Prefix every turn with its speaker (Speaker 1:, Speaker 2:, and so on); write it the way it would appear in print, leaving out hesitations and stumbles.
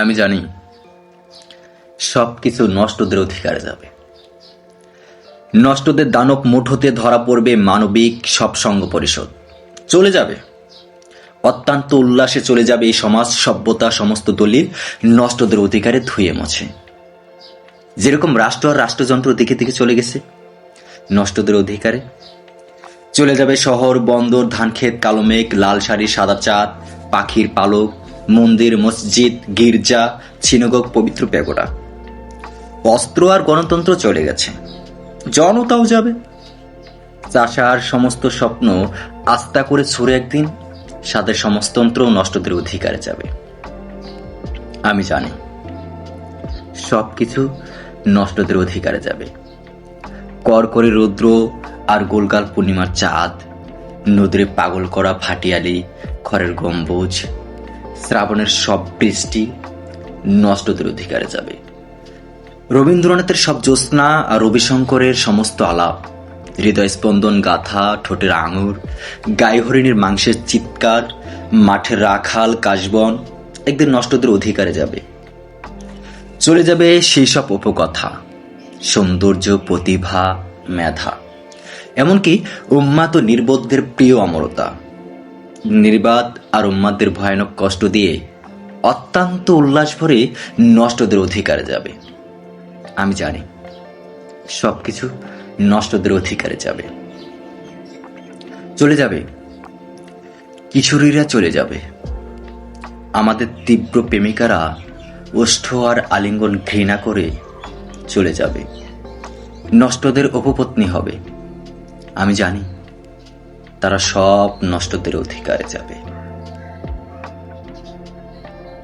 Speaker 1: আমি জানি সবকিছু নষ্টদের অধিকারে যাবে। নষ্টদের দানব মুঠোতে ধরা পড়বে মানবিক সব সঙ্গ পরিষদ। চলে যাবে, অত্যন্ত উল্লাসে চলে যাবে এই সমাজ সভ্যতা সমস্ত দলিল নষ্টদের অধিকারে ধুয়ে মুছে। যেরকম রাষ্ট্র আর রাষ্ট্রযন্ত্র দিকে দিকে চলে গেছে নষ্টদের অধিকারে। চলে যাবে শহর, বন্দর, ধানক্ষেত, কালো মেঘ, লাল শাড়ি, সাদা চাঁদ, পাখির পালক, মন্দির, মসজিদ, গির্জা, সিনাগগ, পবিত্র প্যাগোডা। অস্ত্র আর গণতন্ত্র চলে গেছে, জনতাও যাবে। চাষার সমস্ত স্বপ্ন আস্থা করে ছুড়ে একদিন সাদের সমাজতন্ত্র নষ্টদের অধিকারে যাবে। আমি জানি সবকিছু নষ্টদের অধিকারে যাবে। করকরে রৌদ্র আর গোলগাল পূর্ণিমার চাঁদ, নদীরে পাগল করা ভাটিয়ালি, খড়ের গম্বুজ, শ্রাবণের সব বৃষ্টি নষ্টদের অধিকারে যাবে। রবীন্দ্রনাথের সব জ্যোৎস্না আর রবিশঙ্করের সমস্ত আলাপ, হৃদয় স্পন্দন গাথা, ঠোঁটের আঙুর, গায়ে হরিণীর মাংসের চিৎকার, মাঠের রাখাল, কাশবন একদিন নষ্টদের অধিকারে যাবে। চলে যাবে সেই সব উপকথা, সৌন্দর্য, প্রতিভা, মেধা, এমনকি উম্মাদ ও নির্বোধদের প্রিয় অমরতা। নির্বাদ আর উম্মাদদের ভয়ানক কষ্ট দিয়ে অত্যন্ত উল্লাস ভরে নষ্টদের অধিকারে যাবে। আমি জানি সবকিছু নষ্টদের অধিকারে যাবে। চলে যাবে কিশোরীরা, চলে যাবে আমাদের তীব্র প্রেমিকারা, ওষ্ঠ আর আলিঙ্গন ঘৃণা করে চলে যাবে। নষ্টদের উপপত্নী হবে। আমি জানি তারা সব নষ্টদের অধিকারে যাবে।